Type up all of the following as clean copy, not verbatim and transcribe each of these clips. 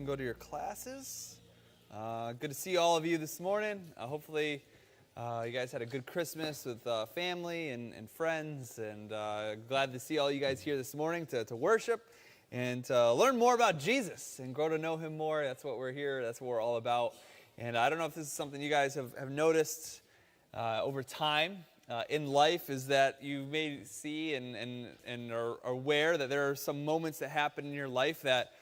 go to your classes. Good to see all of you this morning. Hopefully you guys had a good Christmas with family and friends, and glad to see all you guys here this morning to worship and to learn more about Jesus and grow to know him more. That's what we're here. That's what we're all about. And I don't know if this is something you guys have noticed over time in life, is that you may see and are aware that there are some moments that happen in your life that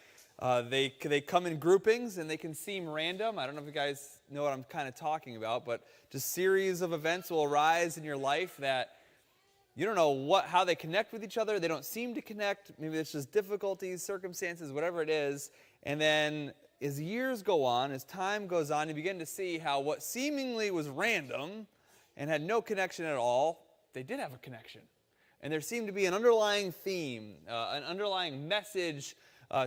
they come in groupings and they can seem random. I don't know if you guys know what I'm kind of talking about, but just series of events will arise in your life that you don't know how they connect with each other. They don't seem to connect. Maybe it's just difficulties, circumstances, whatever it is. And then as years go on, as time goes on, you begin to see how what seemingly was random and had no connection at all, they did have a connection. And there seemed to be an underlying theme, an underlying message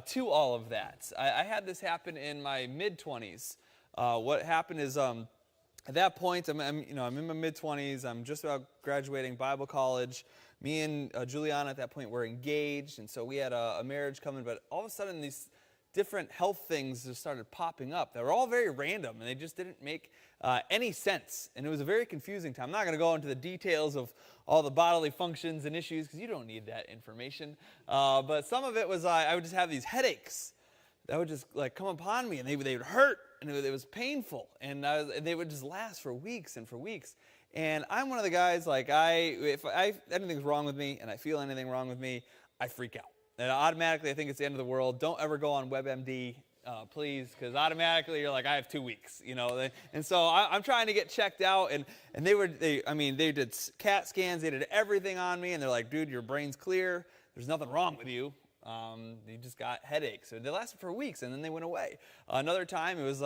to all of that. I had this happen in my mid-20s. What happened is, at that point, I'm in my mid-20s. I'm just about graduating Bible college. Me and Juliana at that point were engaged, and so we had a marriage coming. But all of a sudden, these different health things just started popping up. They were all very random, and they just didn't make any sense. And it was a very confusing time. I'm not going to go into the details of all the bodily functions and issues, because you don't need that information. But some of it was I would just have these headaches that would just come upon me, and they would hurt, and it was painful, and they would just last for weeks and for weeks. And I'm one of the guys, if anything's wrong with me and I feel anything wrong with me, I freak out. And automatically I think it's the end of the world. Don't ever go on WebMD, please, because automatically you're like, I have 2 weeks, And so I'm trying to get checked out, and they did CAT scans, they did everything on me, and they're like, dude, your brain's clear, there's nothing wrong with you. You just got headaches. So they lasted for weeks, and then they went away. Another time, it was,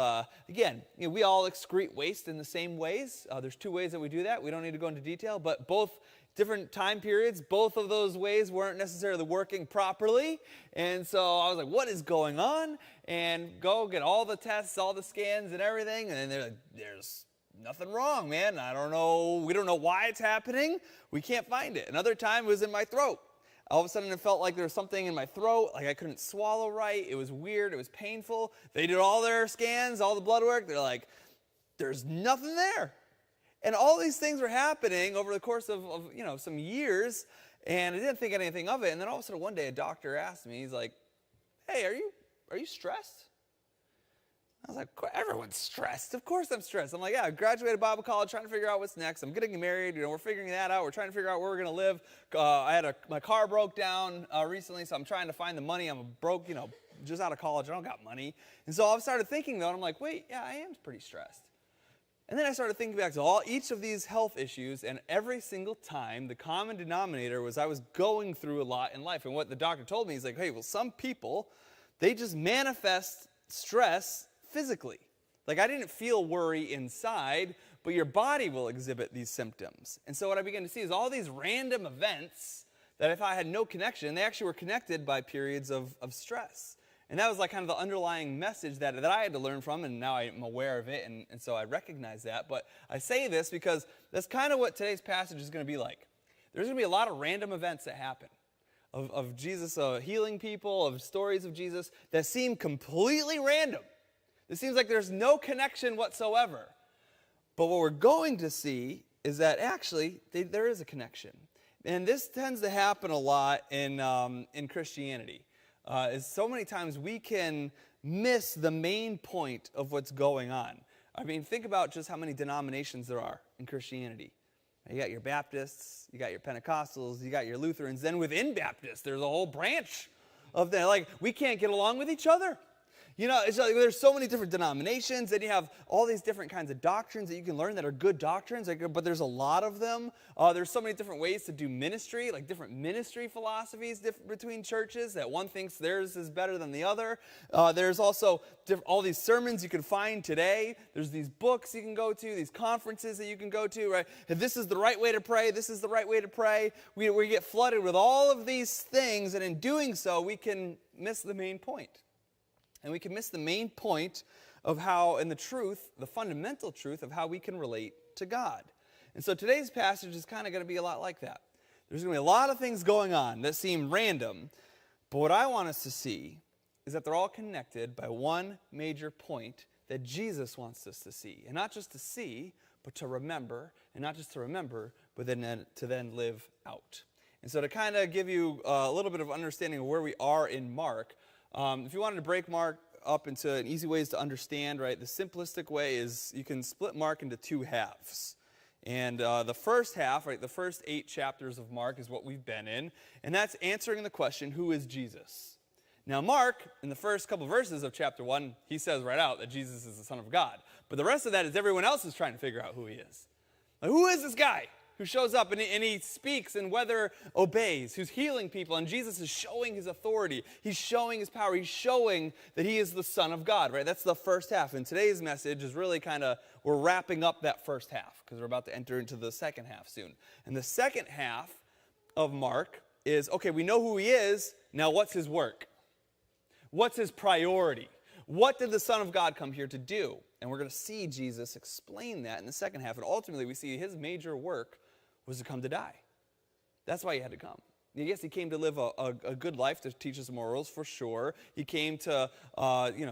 we all excrete waste in the same ways. There's 2 ways that we do that. We don't need to go into detail, but both different time periods, both of those ways weren't necessarily working properly. And so I was like, what is going on? And go get all the tests, all the scans and everything. And then they're like, there's nothing wrong, man. I don't know. We don't know why it's happening. We can't find it. Another time it was in my throat. All of a sudden it felt like there was something in my throat, like I couldn't swallow right. It was weird. It was painful. They did all their scans, all the blood work. They're like, there's nothing there. And all these things were happening over the course of some years, and I didn't think anything of it. And then all of a sudden one day a doctor asked me, he's like, hey, are you stressed? I was like, everyone's stressed. Of course I'm stressed. I'm like, yeah, I graduated Bible college, trying to figure out what's next. I'm getting married. We're figuring that out. We're trying to figure out where we're going to live. My car broke down recently, so I'm trying to find the money. I'm broke, just out of college. I don't got money. And so I started thinking, though, and I'm like, wait, yeah, I am pretty stressed. And then I started thinking back to each of these health issues, and every single time, the common denominator was I was going through a lot in life. And what the doctor told me, he's like, hey, well, some people, they just manifest stress physically. Like, I didn't feel worry inside, but your body will exhibit these symptoms. And so what I began to see is all these random events that if I had no connection, they actually were connected by periods of stress. And that was kind of the underlying message that I had to learn from, and now I'm aware of it, and so I recognize that. But I say this because that's kind of what today's passage is going to be like. There's going to be a lot of random events that happen of Jesus healing people, of stories of Jesus that seem completely random. It seems like there's no connection whatsoever. But what we're going to see is that actually there is a connection. And this tends to happen a lot in Christianity. Is so many times we can miss the main point of what's going on. I mean, think about just how many denominations there are in Christianity. You got your Baptists, you got your Pentecostals, you got your Lutherans. Then within Baptists, there's a whole branch of them. We can't get along with each other. It's there's so many different denominations, and you have all these different kinds of doctrines that you can learn that are good doctrines, but there's a lot of them. There's so many different ways to do ministry, different ministry philosophies between churches, that one thinks theirs is better than the other. There's also all these sermons you can find today. There's these books you can go to, these conferences that you can go to, right? And this is the right way to pray. This is the right way to pray. We get flooded with all of these things, and in doing so, we can miss the main point. And we can miss the main point of how, and the fundamental truth of how we can relate to God. And so today's passage is kind of going to be a lot like that. There's going to be a lot of things going on that seem random, but what I want us to see is that they're all connected by one major point that Jesus wants us to see. And not just to see, but to remember. And not just to remember, but then to then live out. And so to kind of give you a little bit of understanding of where we are in Mark, if you wanted to break Mark up into an easy ways to understand, right, the simplistic way is you can split Mark into two halves. And the first half, right, the first 8 chapters of Mark is what we've been in, and that's answering the question, who is Jesus? Now Mark, in the first couple verses of chapter 1, he says right out that Jesus is the Son of God. But the rest of that is everyone else is trying to figure out who he is. Like, who is this guy who shows up and he speaks and weather obeys, who's healing people, and Jesus is showing his authority. He's showing his power. He's showing that he is the Son of God, right? That's the first half. And today's message is really we're wrapping up that first half because we're about to enter into the second half soon. And the second half of Mark is, okay, we know who he is. Now what's his work? What's his priority? What did the Son of God come here to do? And we're going to see Jesus explain that in the second half. And ultimately, we see his major work was to come to die. That's why he had to come. Yes, he came to live a good life, to teach us morals, for sure. He came to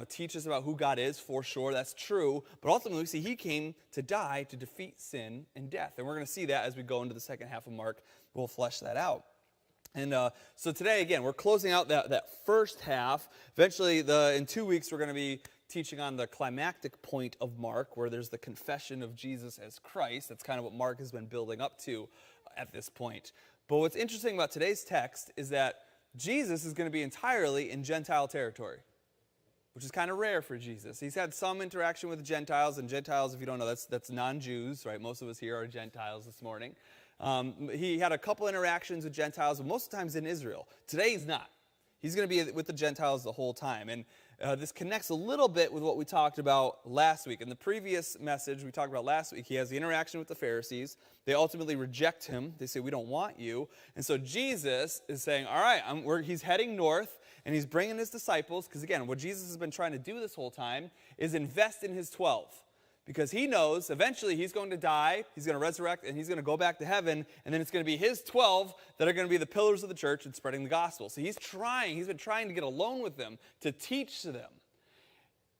teach us about who God is, for sure. That's true. But ultimately, we see he came to die to defeat sin and death. And we're going to see that as we go into the second half of Mark. We'll flesh that out. And so today, again, we're closing out that first half. Eventually, in 2 weeks, we're going to be teaching on the climactic point of Mark, where there's the confession of Jesus as Christ. That's kind of what Mark has been building up to at this point. But what's interesting about today's text is that Jesus is going to be entirely in Gentile territory, which is kind of rare for Jesus. He's had some interaction with Gentiles, and Gentiles, if you don't know, that's non-Jews, right? Most of us here are Gentiles this morning. He had a couple interactions with Gentiles, but most of the times in Israel. Today he's not. He's going to be with the Gentiles the whole time. And this connects a little bit with what we talked about last week. In the previous message we talked about last week, he has the interaction with the Pharisees. They ultimately reject him. They say, we don't want you. And so Jesus is saying, all right, he's heading north, and he's bringing his disciples, because again, what Jesus has been trying to do this whole time is invest in his 12. Because he knows eventually he's going to die, he's going to resurrect, and he's going to go back to heaven, and then it's going to be his 12 that are going to be the pillars of the church and spreading the gospel. So he's been trying to get alone with them, to teach to them.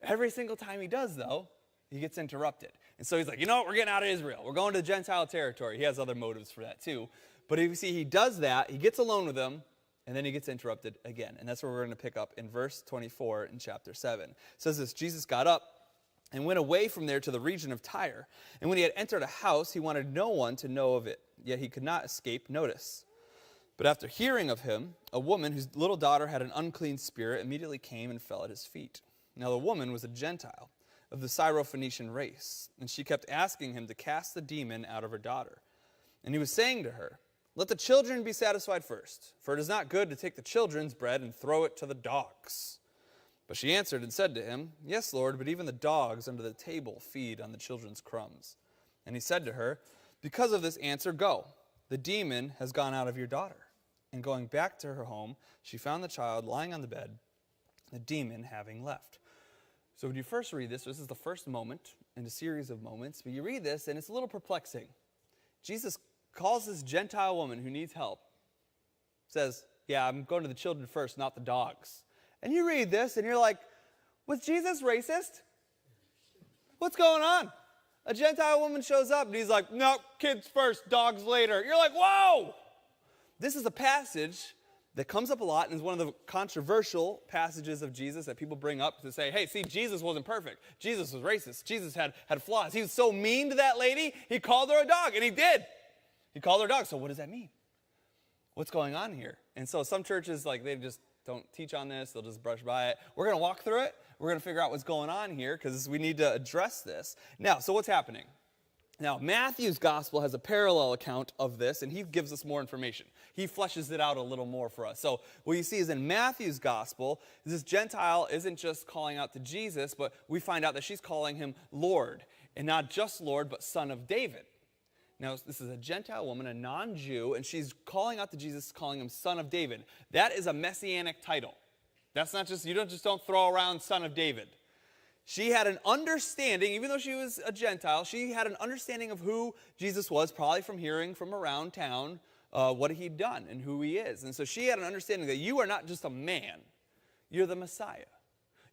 Every single time he does, though, he gets interrupted. And so he's like, you know what, we're getting out of Israel. We're going to Gentile territory. He has other motives for that too. But if you see, he does that, he gets alone with them, and then he gets interrupted again. And that's where we're going to pick up in verse 24 in chapter 7. It says this, Jesus got up and went away from there to the region of Tyre. And when he had entered a house, he wanted no one to know of it, yet he could not escape notice. But after hearing of him, a woman whose little daughter had an unclean spirit immediately came and fell at his feet. Now the woman was a Gentile of the Syrophoenician race, and she kept asking him to cast the demon out of her daughter. And he was saying to her, let the children be satisfied first, for it is not good to take the children's bread and throw it to the dogs. But she answered and said to him, yes, Lord, but even the dogs under the table feed on the children's crumbs. And he said to her, because of this answer, go. The demon has gone out of your daughter. And going back to her home, she found the child lying on the bed, the demon having left. So when you first read this is the first moment in a series of moments, but you read this and it's a little perplexing. Jesus calls this Gentile woman who needs help, says, yeah, I'm going to the children first, not the dogs. And you read this and you're like, was Jesus racist? What's going on? A Gentile woman shows up and he's like, no, kids first, dogs later. You're like, whoa! This is a passage that comes up a lot and is one of the controversial passages of Jesus that people bring up to say, hey, see, Jesus wasn't perfect. Jesus was racist. Jesus had flaws. He was so mean to that lady, he called her a dog, and he did. He called her a dog. So what does that mean? What's going on here? And so some churches, they just don't teach on this. They'll just brush by it. We're going to walk through it. We're going to figure out what's going on here because we need to address this. Now, so what's happening? Now, Matthew's gospel has a parallel account of this, and he gives us more information. He fleshes it out a little more for us. So what you see is in Matthew's gospel, this Gentile isn't just calling out to Jesus, but we find out that she's calling him Lord. And not just Lord, but Son of David. Now, this is a Gentile woman, a non-Jew, and she's calling out to Jesus, calling him Son of David. That is a messianic title. That's not just, you don't throw around Son of David. She had an understanding, even though she was a Gentile, she had an understanding of who Jesus was, probably from hearing from around town what he'd done and who he is. And so she had an understanding that you are not just a man. you're the Messiah.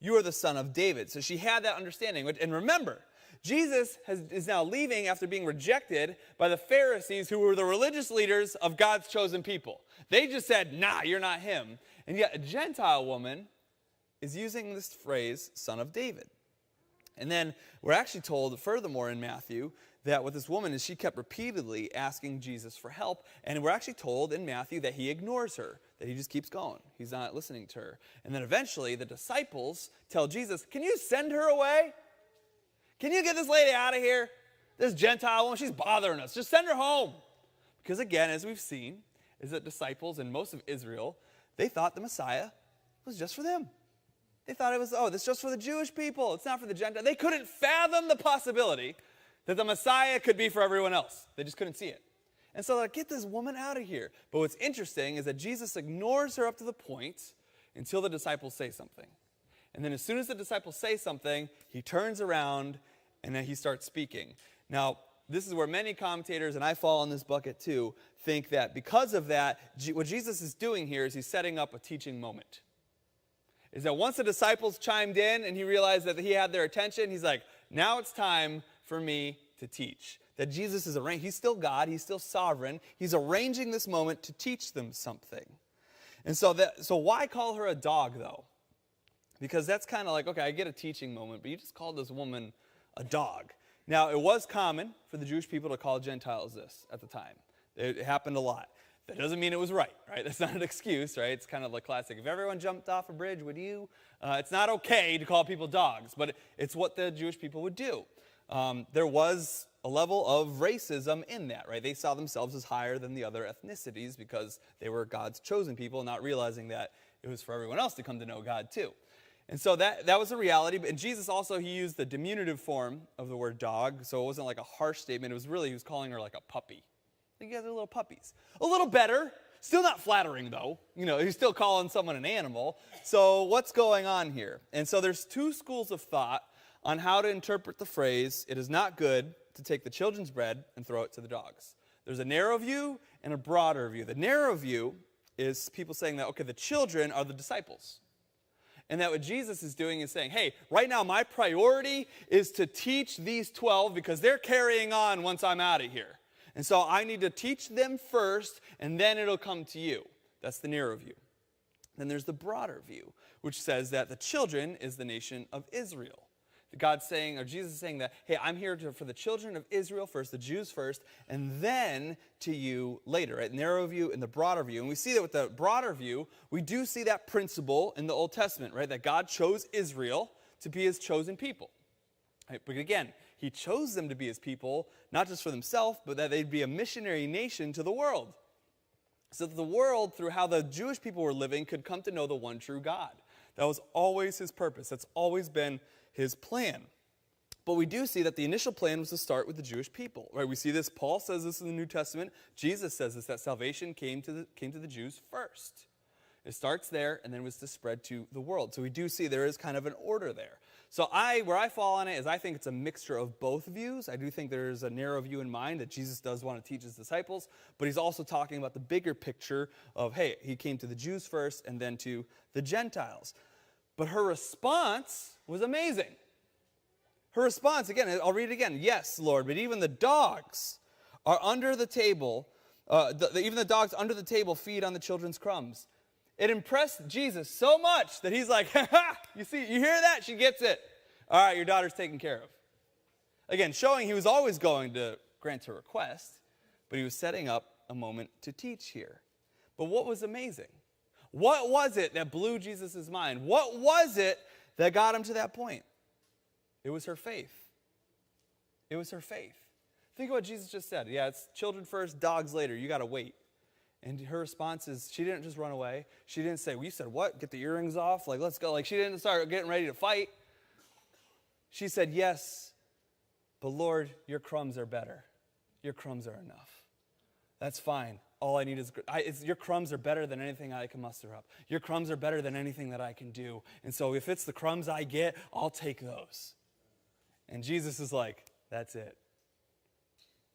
You are the son of David. So she had that understanding. And remember, Jesus is now leaving after being rejected by the Pharisees, who were the religious leaders of God's chosen people. They just said, nah, you're not him. And yet a Gentile woman is using this phrase, son of David. And then we're actually told, furthermore in Matthew, that what this woman is, she kept repeatedly asking Jesus for help. And we're actually told in Matthew that he ignores her, that he just keeps going. He's not listening to her. And then eventually the disciples tell Jesus, can you send her away? Can you get this lady out of here? This Gentile woman, she's bothering us. Just send her home. Because again, as we've seen, is that disciples and most of Israel, they thought the Messiah was just for them. They thought it was, this is just for the Jewish people. It's not for the Gentiles. They couldn't fathom the possibility that the Messiah could be for everyone else. They just couldn't see it. And so they're like, get this woman out of here. But what's interesting is that Jesus ignores her up to the point until the disciples say something. And then as soon as the disciples say something, he turns around and then he starts speaking. Now, this is where many commentators, and I fall in this bucket too, think that because of that, what Jesus is doing here is he's setting up a teaching moment. Is that once the disciples chimed in and he realized that he had their attention, he's like, now it's time for me to teach. That Jesus is he's still God, he's still sovereign. He's arranging this moment to teach them something. And so why call her a dog though? Because that's kind of like, okay, I get a teaching moment, but you just called this woman a dog. Now, it was common for the Jewish people to call Gentiles this at the time. It happened a lot. That doesn't mean it was right? That's not an excuse, right? It's kind of like classic. If everyone jumped off a bridge, would you? It's not okay to call people dogs, but it's what the Jewish people would do. There was a level of racism in that, right? They saw themselves as higher than the other ethnicities because they were God's chosen people, not realizing that it was for everyone else to come to know God too. And so that was a reality. And Jesus also, he used the diminutive form of the word dog, so it wasn't like a harsh statement. It was really, he was calling her like a puppy. You guys are little puppies. A little better. Still not flattering, though. He's still calling someone an animal. So what's going on here? And so there's two schools of thought on how to interpret the phrase, it is not good to take the children's bread and throw it to the dogs. There's a narrow view and a broader view. The narrow view is people saying that, okay, the children are the disciples. And that what Jesus is doing is saying, hey, right now my priority is to teach these 12 because they're carrying on once I'm out of here. And so I need to teach them first, and then it'll come to you. That's the narrow view. Then there's the broader view, which says that the children is the nation of Israel. God's saying, or Jesus is saying that, hey, I'm here for the children of Israel first, the Jews first, and then to you later, right? Narrow view and the broader view. And we see that with the broader view, we do see that principle in the Old Testament, right? That God chose Israel to be his chosen people. Right? But again, he chose them to be his people, not just for themselves, but that they'd be a missionary nation to the world. So that the world, through how the Jewish people were living, could come to know the one true God. That was always his purpose. That's always been his plan. But we do see that the initial plan was to start with the Jewish people. Right? We see this, Paul says this in the New Testament. Jesus says this, that salvation came to the Jews first. It starts there and then was to spread to the world. So we do see there is kind of an order there. So where I fall on it is I think it's a mixture of both views. I do think there's a narrow view in mind that Jesus does want to teach his disciples, but he's also talking about the bigger picture of, hey, he came to the Jews first and then to the Gentiles. But her response was amazing. Her response, again, I'll read it again. Yes, Lord, but even the dogs are under the table, even the dogs under the table feed on the children's crumbs. It impressed Jesus so much that he's like, you hear that? She gets it. All right, your daughter's taken care of. Again, showing he was always going to grant her request, but he was setting up a moment to teach here. But what was amazing? What was it that blew Jesus' mind? What was it that got him to that point? It was her faith. It was her faith. Think of what Jesus just said. Yeah, it's children first, dogs later. You got to wait. And her response is, she didn't just run away. She didn't say, well, you said what? Get the earrings off? Like, let's go. Like, she didn't start getting ready to fight. She said, yes, but Lord, your crumbs are better. Your crumbs are enough. That's fine. All I need is your crumbs are better than anything I can muster up. Your crumbs are better than anything that I can do. And so if it's the crumbs I get, I'll take those. And Jesus is like, that's it.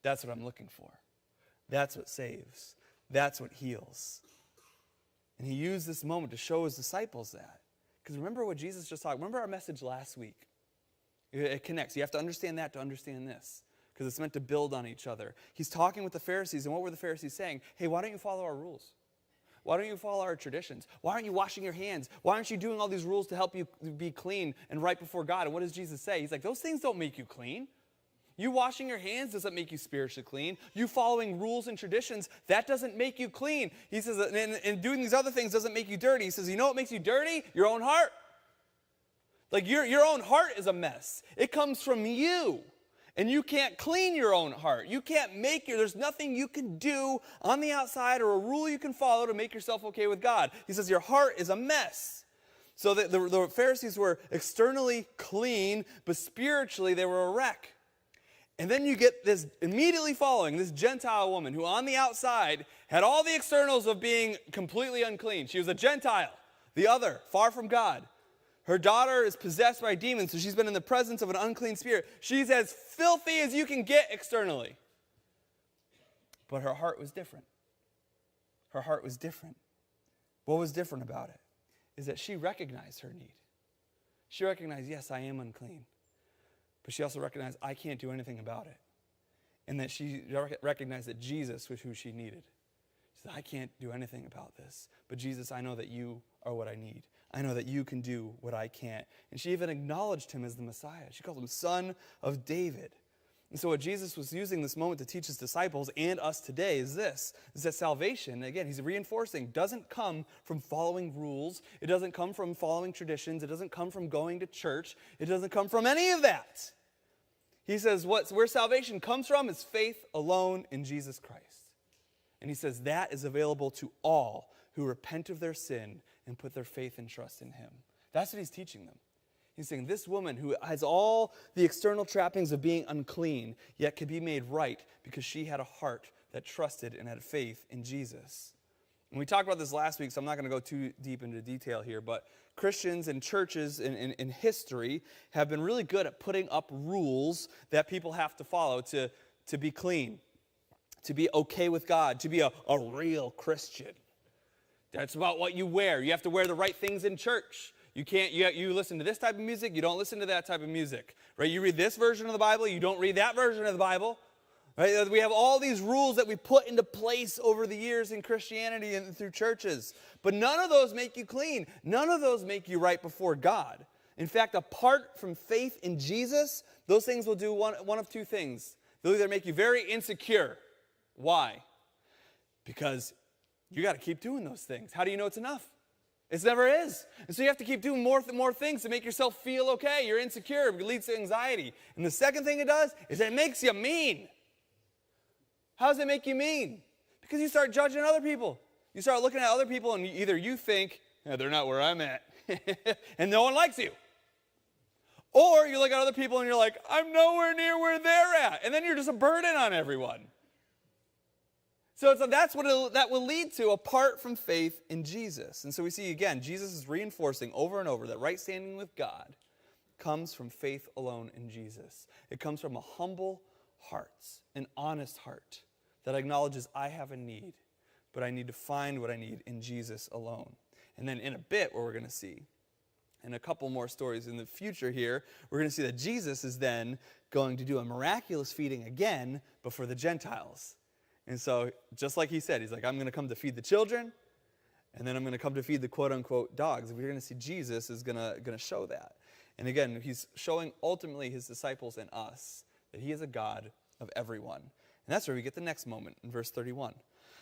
That's what I'm looking for. That's what saves. That's what heals. And he used this moment to show his disciples that. Because remember what Jesus just talked. Remember our message last week. It connects. You have to understand that to understand this, because it's meant to build on each other. He's talking with the Pharisees, and what were the Pharisees saying? Hey, why don't you follow our rules? Why don't you follow our traditions? Why aren't you washing your hands? Why aren't you doing all these rules to help you be clean and right before God? And what does Jesus say? He's like, those things don't make you clean. You washing your hands doesn't make you spiritually clean. You following rules and traditions, that doesn't make you clean. He says, and doing these other things doesn't make you dirty. He says, you know what makes you dirty? Your own heart. Like your own heart is a mess. It comes from you. And you can't clean your own heart. You can't there's nothing you can do on the outside or a rule you can follow to make yourself okay with God. He says your heart is a mess. So the Pharisees were externally clean, but spiritually they were a wreck. And then you get this immediately following, this Gentile woman who on the outside had all the externals of being completely unclean. She was a Gentile, the other, far from God. Her daughter is possessed by demons, so she's been in the presence of an unclean spirit. She's as filthy as you can get externally. But her heart was different. Her heart was different. What was different about it is that she recognized her need. She recognized, yes, I am unclean. But she also recognized, I can't do anything about it. And that she recognized that Jesus was who she needed. She said, I can't do anything about this. But Jesus, I know that you are what I need. I know that you can do what I can't. And she even acknowledged him as the Messiah. She called him Son of David. And so what Jesus was using this moment to teach his disciples and us today is this, is that salvation, again, he's reinforcing, doesn't come from following rules. It doesn't come from following traditions. It doesn't come from going to church. It doesn't come from any of that. He says where salvation comes from is faith alone in Jesus Christ. And he says that is available to all who repent of their sin and put their faith and trust in him. That's what he's teaching them. He's saying this woman who has all the external trappings of being unclean, yet could be made right because she had a heart that trusted and had faith in Jesus. And we talked about this last week, so I'm not going to go too deep into detail here, but Christians and churches in history have been really good at putting up rules that people have to follow to be clean, to be okay with God, to be a real Christian. That's about what you wear. You have to wear the right things in church. You listen to this type of music, you don't listen to that type of music. Right? You read this version of the Bible, you don't read that version of the Bible. Right? We have all these rules that we put into place over the years in Christianity and through churches. But none of those make you clean. None of those make you right before God. In fact, apart from faith in Jesus, those things will do one of two things. They'll either make you very insecure. Why? Because you got to keep doing those things. How do you know it's enough? It never is. And so you have to keep doing more things to make yourself feel okay. You're insecure. It leads to anxiety. And the second thing it does is it makes you mean. How does it make you mean? Because you start judging other people. You start looking at other people and either you think, they're not where I'm at, and no one likes you. Or you look at other people and you're like, I'm nowhere near where they're at. And then you're just a burden on everyone. So that's what that will lead to apart from faith in Jesus. And so we see again, Jesus is reinforcing over and over that right standing with God comes from faith alone in Jesus. It comes from a humble heart, an honest heart that acknowledges I have a need, but I need to find what I need in Jesus alone. And then in a bit, what we're going to see, in a couple more stories in the future here, we're going to see that Jesus is then going to do a miraculous feeding again, but for the Gentiles. And so, just like he said, he's like, I'm going to come to feed the children, and then I'm going to come to feed the quote-unquote dogs. And we're going to see Jesus is going to show that. And again, he's showing ultimately his disciples and us that he is a God of everyone. And that's where we get the next moment in verse 31.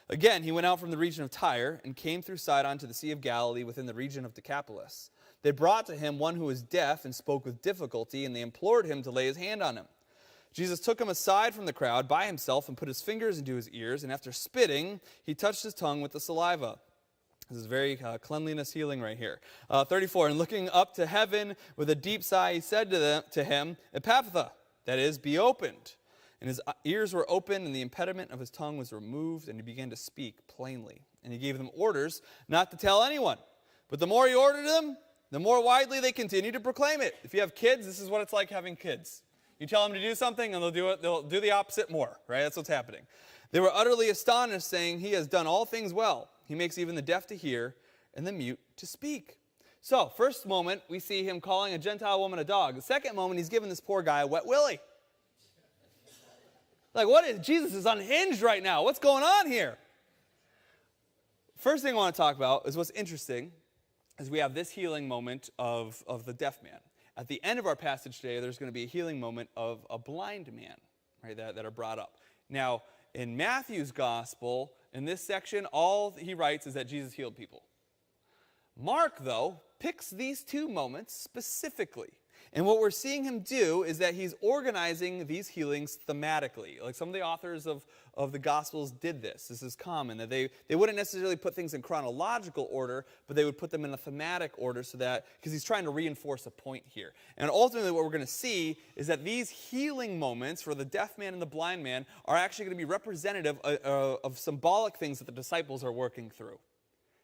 Again, he went out from the region of Tyre and came through Sidon to the Sea of Galilee within the region of Decapolis. They brought to him one who was deaf and spoke with difficulty, and they implored him to lay his hand on him. Jesus took him aside from the crowd by himself and put his fingers into his ears, and after spitting, he touched his tongue with the saliva. This is very cleanliness healing right here. 34, and looking up to heaven with a deep sigh, he said to him, Ephphatha, that is, be opened. And his ears were opened, and the impediment of his tongue was removed, and he began to speak plainly. And he gave them orders not to tell anyone. But the more he ordered them, the more widely they continued to proclaim it. If you have kids, this is what it's like having kids. You tell them to do something, and they'll do the opposite more, right? That's what's happening. They were utterly astonished, saying, he has done all things well. He makes even the deaf to hear and the mute to speak. So, first moment, we see him calling a Gentile woman a dog. The second moment, he's giving this poor guy a wet willy. Like, Jesus is unhinged right now. What's going on here? First thing I want to talk about is what's interesting is we have this healing moment of the deaf man. At the end of our passage today, there's going to be a healing moment of a blind man, right, that are brought up. Now, in Matthew's gospel, in this section, all he writes is that Jesus healed people. Mark, though, picks these two moments specifically. And what we're seeing him do is that he's organizing these healings thematically. Like some of the authors of the Gospels did this. This is common. That they wouldn't necessarily put things in chronological order, but they would put them in a thematic order so that, because he's trying to reinforce a point here. And ultimately what we're going to see is that these healing moments for the deaf man and the blind man are actually going to be representative of symbolic things that the disciples are working through.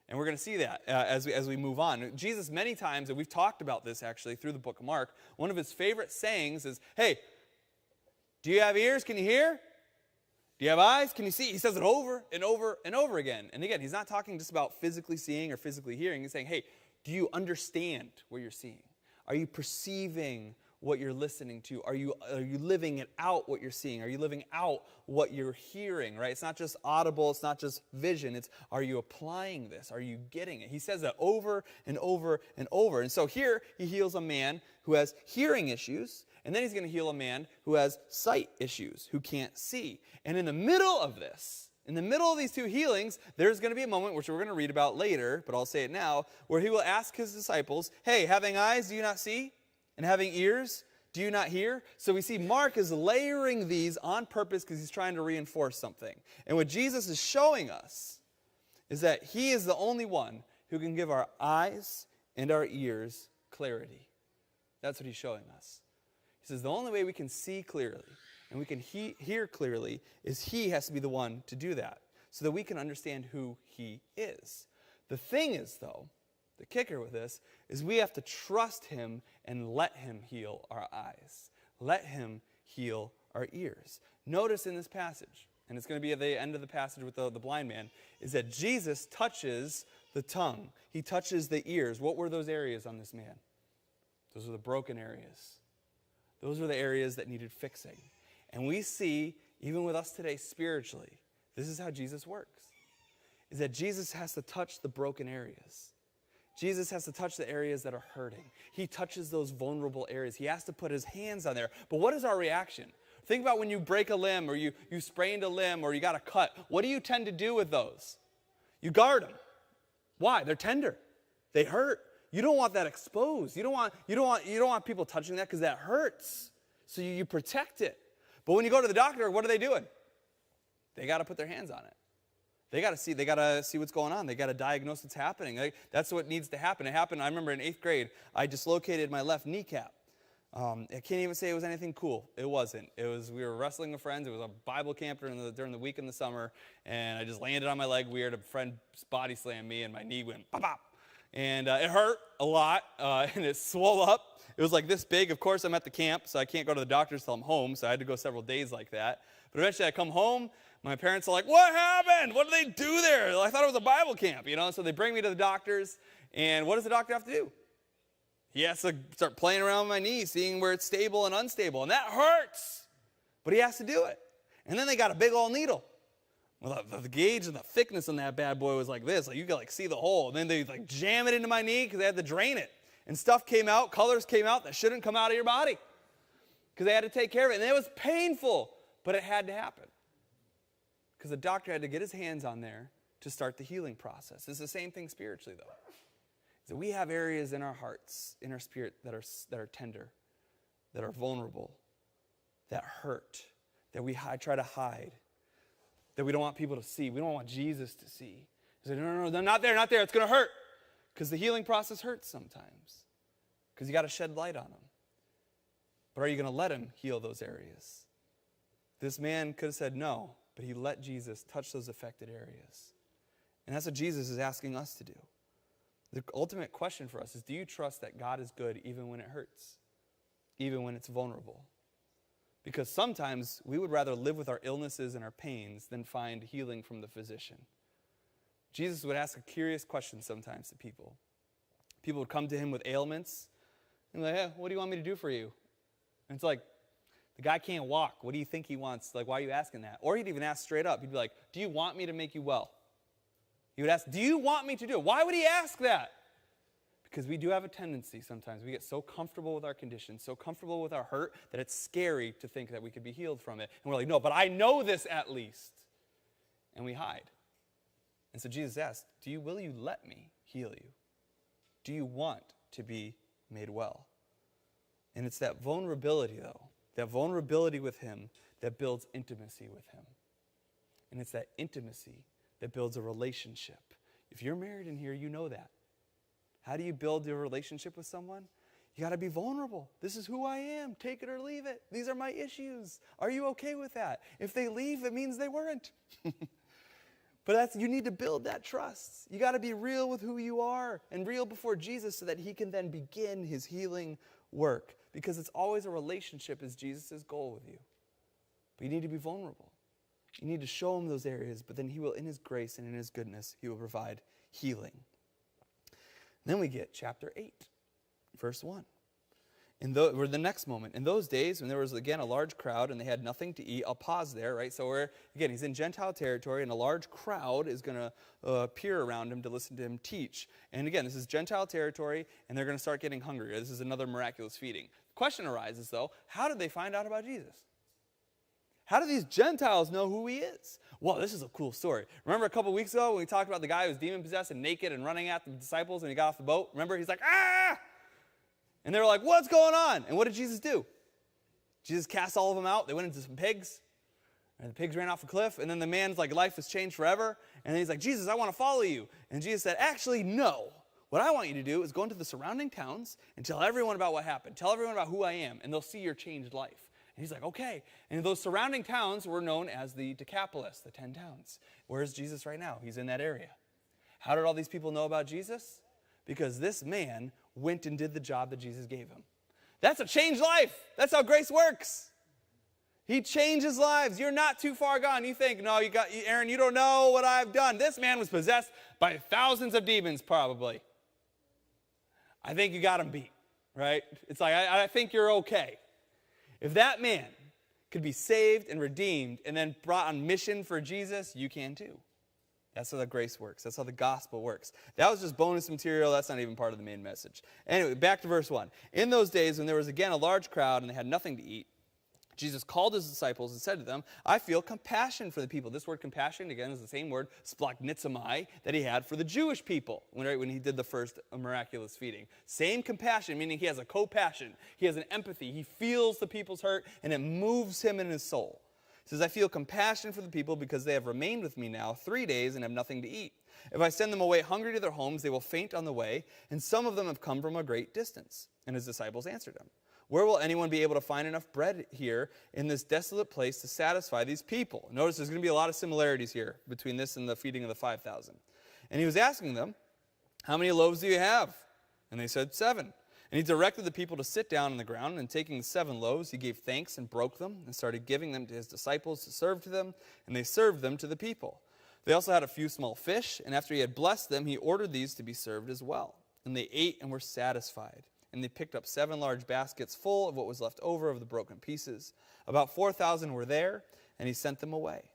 And we're going to see that as we move on. Jesus, many times, and we've talked about this actually through the book of Mark, one of his favorite sayings is, hey, do you have ears? Can you hear? Do you have eyes? Can you see? He says it over and over and over again. And again, he's not talking just about physically seeing or physically hearing. He's saying, hey, do you understand what you're seeing? Are you perceiving what you're listening to? Are you living it out what you're seeing? Are you living out what you're hearing, right? It's not just audible, it's not just vision, it's are you applying this? Are you getting it? He says that over and over and over. And so here he heals a man who has hearing issues, and then he's going to heal a man who has sight issues, who can't see. And in the middle of this, in the middle of these two healings, there's going to be a moment, which we're going to read about later, but I'll say it now, where he will ask his disciples, hey, having eyes, do you not see? And having ears, do you not hear? So we see Mark is layering these on purpose because he's trying to reinforce something. And what Jesus is showing us is that he is the only one who can give our eyes and our ears clarity. That's what he's showing us. He says the only way we can see clearly and we can hear clearly is he has to be the one to do that so that we can understand who he is. The thing is, though, the kicker with this is we have to trust him and let him heal our eyes. Let him heal our ears. Notice in this passage, and it's going to be at the end of the passage with the blind man, is that Jesus touches the tongue. He touches the ears. What were those areas on this man? Those were the broken areas. Those were the areas that needed fixing. And we see, even with us today spiritually, this is how Jesus works, is that Jesus has to touch the broken areas. Jesus has to touch the areas that are hurting. He touches those vulnerable areas. He has to put his hands on there. But what is our reaction? Think about when you break a limb or you sprained a limb or you got a cut. What do you tend to do with those? You guard them. Why? They're tender. They hurt. You don't want that exposed. You don't want people touching that because that hurts. So you protect it. But when you go to the doctor, what are they doing? They got to put their hands on it. They got to see what's going on. They got to diagnose what's happening. That's what needs to happen. It happened, I remember in 8th grade, I dislocated my left kneecap. I can't even say it was anything cool. It wasn't. We were wrestling with friends. It was a Bible camp during the week in the summer, and I just landed on my leg weird. A friend body slammed me, and my knee went pop, pop. And it hurt a lot, and it swelled up. It was like this big. Of course, I'm at the camp, so I can't go to the doctors till I'm home, so I had to go several days like that. But eventually I come home. My parents are like, what happened? What did they do there? I thought it was a Bible camp, So they bring me to the doctors, and what does the doctor have to do? He has to start playing around with my knee, seeing where it's stable and unstable, and that hurts. But he has to do it. And then they got a big old needle. Well, the gauge and the thickness on that bad boy was like this. Like you could see the hole. And then they jam it into my knee because they had to drain it. And stuff came out, colors came out that shouldn't come out of your body because they had to take care of it. And it was painful, but it had to happen. Because the doctor had to get his hands on there to start the healing process. It's the same thing spiritually, though. So we have areas in our hearts, in our spirit, that are tender, that are vulnerable, that hurt, that we try to hide, that we don't want people to see. We don't want Jesus to see. He said, no, not there, not there. It's going to hurt. Because the healing process hurts sometimes. Because you got to shed light on them. But are you going to let him heal those areas? This man could have said no. But he let Jesus touch those affected areas. And that's what Jesus is asking us to do. The ultimate question for us is, do you trust that God is good even when it hurts? Even when it's vulnerable? Because sometimes we would rather live with our illnesses and our pains than find healing from the physician. Jesus would ask a curious question sometimes to people. People would come to him with ailments. And like, hey, what do you want me to do for you? And it's like, the guy can't walk. What do you think he wants? Like, why are you asking that? Or he'd even ask straight up. He'd be like, do you want me to make you well? He would ask, do you want me to do it? Why would he ask that? Because we do have a tendency sometimes. We get so comfortable with our condition, so comfortable with our hurt, that it's scary to think that we could be healed from it. And we're like, no, but I know this at least. And we hide. And so Jesus asked, will you let me heal you? Do you want to be made well? And it's that vulnerability, though, that vulnerability with him that builds intimacy with him. And it's that intimacy that builds a relationship. If you're married in here, you know that. How do you build your relationship with someone? You got to be vulnerable. This is who I am. Take it or leave it. These are my issues. Are you okay with that? If they leave, it means they weren't. But you need to build that trust. You got to be real with who you are and real before Jesus so that he can then begin his healing work. Because it's always a relationship is Jesus' goal with you. But you need to be vulnerable. You need to show him those areas, but then he will, in his grace and in his goodness, he will provide healing. And then we get chapter 8, verse 1. Or the next moment. In those days, when there was, again, a large crowd and they had nothing to eat, I'll pause there, right? So he's in Gentile territory, and a large crowd is going to appear around him to listen to him teach. And again, this is Gentile territory, and they're going to start getting hungrier. This is another miraculous feeding. The question arises, though, how did they find out about Jesus? How do these Gentiles know who he is? Well, this is a cool story. Remember a couple weeks ago when we talked about the guy who was demon-possessed and naked and running at the disciples and he got off the boat? Remember? He's like, ah! And they were like, what's going on? And what did Jesus do? Jesus cast all of them out. They went into some pigs. And the pigs ran off a cliff. And then the man's like, life has changed forever. And then he's like, Jesus, I want to follow you. And Jesus said, actually, no. What I want you to do is go into the surrounding towns and tell everyone about what happened. Tell everyone about who I am. And they'll see your changed life. And he's like, okay. And those surrounding towns were known as the Decapolis, the 10 towns. Where is Jesus right now? He's in that area. How did all these people know about Jesus? Because this man went and did the job that Jesus gave him. That's a changed life. That's how grace works. He changes lives. You're not too far gone. You think, no, Aaron, you don't know what I've done. This man was possessed by thousands of demons, probably. I think you got him beat, right? It's like, I think you're okay. If that man could be saved and redeemed and then brought on mission for Jesus, you can too. That's how the grace works. That's how the gospel works. That was just bonus material. That's not even part of the main message. Anyway, back to verse 1. In those days when there was again a large crowd and they had nothing to eat, Jesus called his disciples and said to them, I feel compassion for the people. This word compassion, again, is the same word, splachnitzomai, that he had for the Jewish people when he did the first miraculous feeding. Same compassion, meaning he has a co-passion. He has an empathy. He feels the people's hurt, and it moves him in his soul. He says, I feel compassion for the people because they have remained with me now 3 days and have nothing to eat. If I send them away hungry to their homes, they will faint on the way, and some of them have come from a great distance. And his disciples answered him, where will anyone be able to find enough bread here in this desolate place to satisfy these people? Notice there's going to be a lot of similarities here between this and the feeding of the 5,000. And he was asking them, how many loaves do you have? And they said, 7. And he directed the people to sit down on the ground, and taking the 7 loaves, he gave thanks and broke them and started giving them to his disciples to serve to them, and they served them to the people. They also had a few small fish, and after he had blessed them, he ordered these to be served as well. And they ate and were satisfied. And they picked up 7 large baskets full of what was left over of the broken pieces. About 4,000 were there, and he sent them away.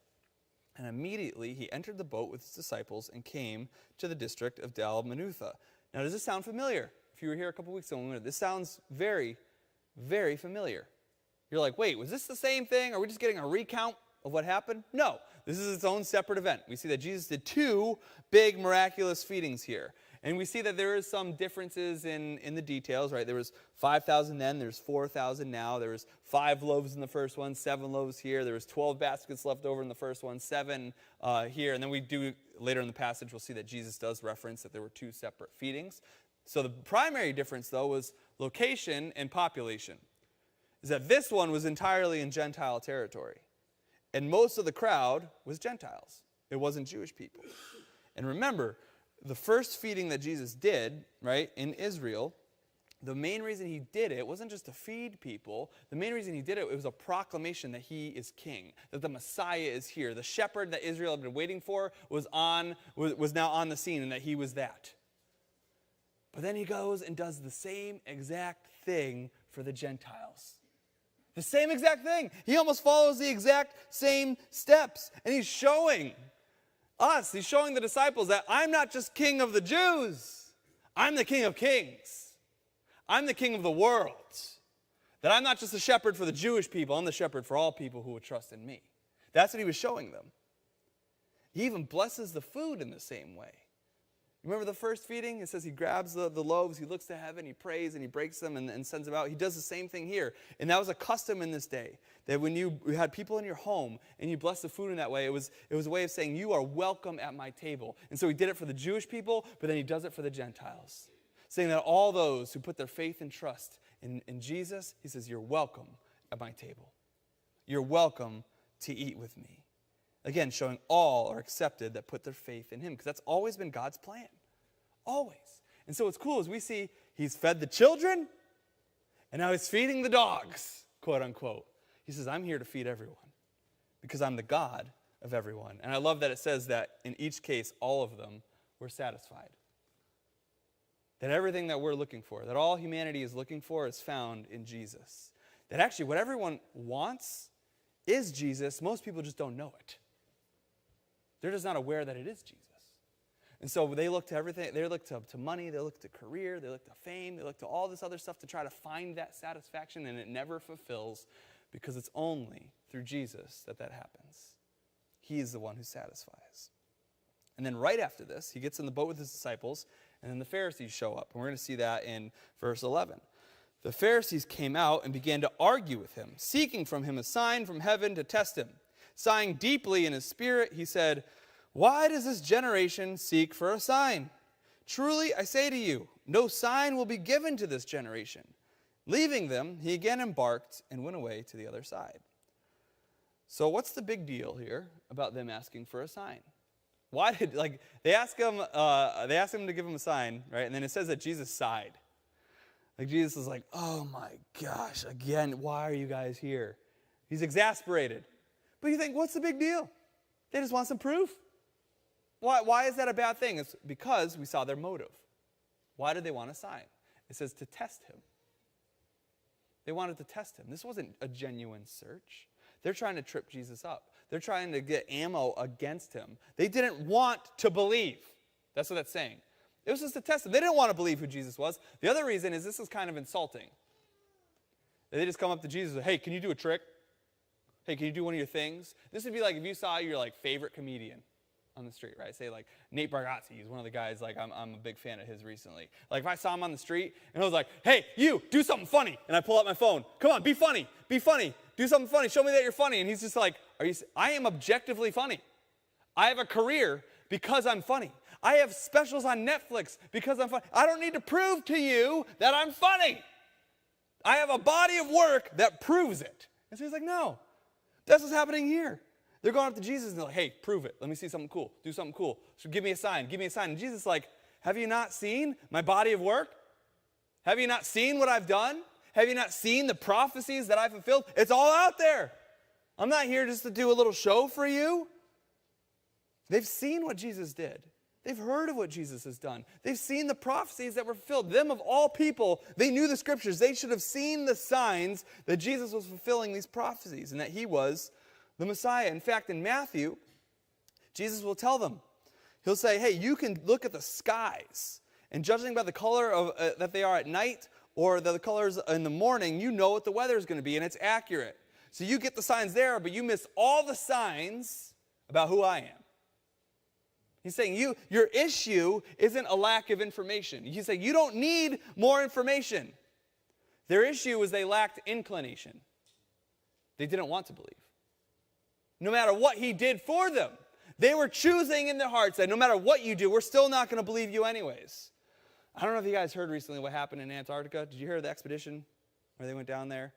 And immediately he entered the boat with his disciples and came to the district of Dalmanutha. Now, does this sound familiar? If you were here a couple weeks ago, this sounds very, very familiar. You're like, wait, was this the same thing? Are we just getting a recount of what happened? No, this is its own separate event. We see that Jesus did 2 big miraculous feedings here. And we see that there is some differences in the details, right? There was 5,000 then, there's 4,000 now. There was 5 loaves in the first one, 7 loaves here. There was 12 baskets left over in the first one, 7 here. And then we do, later in the passage, we'll see that Jesus does reference that there were 2 separate feedings. So the primary difference, though, was location and population. Is that this one was entirely in Gentile territory. And most of the crowd was Gentiles. It wasn't Jewish people. And remember, the first feeding that Jesus did, right, in Israel, the main reason he did it wasn't just to feed people. The main reason he did it was a proclamation that he is king, that the Messiah is here. The shepherd that Israel had been waiting for was now on the scene, and that he was that. But then he goes and does the same exact thing for the Gentiles. The same exact thing. He almost follows the exact same steps. And he's showing he's showing the disciples that I'm not just king of the Jews. I'm the King of Kings. I'm the King of the world. That I'm not just a shepherd for the Jewish people. I'm the shepherd for all people who would trust in me. That's what he was showing them. He even blesses the food in the same way. Remember the first feeding? It says he grabs the loaves, he looks to heaven, he prays, and he breaks them and sends them out. He does the same thing here. And that was a custom in this day, that when you had people in your home and you blessed the food in that way, it was a way of saying, you are welcome at my table. And so he did it for the Jewish people, but then he does it for the Gentiles. Saying that all those who put their faith and trust in Jesus, he says, you're welcome at my table. You're welcome to eat with me. Again, showing all are accepted that put their faith in him, because that's always been God's plan. Always. And so what's cool is we see he's fed the children, and now he's feeding the dogs, quote unquote. He says, I'm here to feed everyone, because I'm the God of everyone. And I love that it says that in each case, all of them were satisfied. That everything that we're looking for, that all humanity is looking for, is found in Jesus. That actually what everyone wants is Jesus. Most people just don't know it. They're just not aware that it is Jesus. And so they look to everything. They look to money. They look to career. They look to fame. They look to all this other stuff to try to find that satisfaction, and it never fulfills, because it's only through Jesus that happens. He is the one who satisfies. And then right after this, he gets in the boat with his disciples, and then the Pharisees show up. And we're going to see that in verse 11. The Pharisees came out and began to argue with him, seeking from him a sign from heaven to test him. Sighing deeply in his spirit, he said, why does this generation seek for a sign? Truly, I say to you, no sign will be given to this generation. Leaving them, he again embarked and went away to the other side. So what's the big deal here about them asking for a sign? Why did, they asked him to give him a sign, right? And then it says that Jesus sighed. Jesus is like, oh my gosh, again, why are you guys here? He's exasperated. But you think, what's the big deal? They just want some proof. Why is that a bad thing? It's because we saw their motive. Why did they want a sign? It says to test him. They wanted to test him. This wasn't a genuine search. They're trying to trip Jesus up. They're trying to get ammo against him. They didn't want to believe. That's what that's saying. It was just a test him. They didn't want to believe who Jesus was. The other reason is this is kind of insulting. They just come up to Jesus and say, hey, can you do a trick? Hey, can you do one of your things? This would be like if you saw your favorite comedian on the street, right? Say Nate Bargatze. He's one of the guys I'm a big fan of his recently. If I saw him on the street and I was like, hey, you, do something funny. And I pull out my phone. Come on, be funny. Be funny. Do something funny. Show me that you're funny. And he's just like, I am objectively funny. I have a career because I'm funny. I have specials on Netflix because I'm funny. I don't need to prove to you that I'm funny. I have a body of work that proves it. And so he's like, no. That's what's happening here. They're going up to Jesus and they're like, hey, prove it. Let me see something cool. Do something cool. So give me a sign. Give me a sign. And Jesus is like, have you not seen my body of work? Have you not seen what I've done? Have you not seen the prophecies that I've fulfilled? It's all out there. I'm not here just to do a little show for you. They've seen what Jesus did. They've heard of what Jesus has done. They've seen the prophecies that were fulfilled. Them of all people, they knew the scriptures. They should have seen the signs that Jesus was fulfilling these prophecies and that he was the Messiah. In fact, in Matthew, Jesus will tell them. He'll say, hey, you can look at the skies, and judging by the color of that they are at night or the colors in the morning, you know what the weather is going to be, and it's accurate. So you get the signs there, but you miss all the signs about who I am. He's saying your issue isn't a lack of information. He's saying you don't need more information. Their issue was they lacked inclination. They didn't want to believe. No matter what he did for them, they were choosing in their hearts that no matter what you do, we're still not going to believe you anyways. I don't know if you guys heard recently what happened in Antarctica. Did you hear of the expedition where they went down there?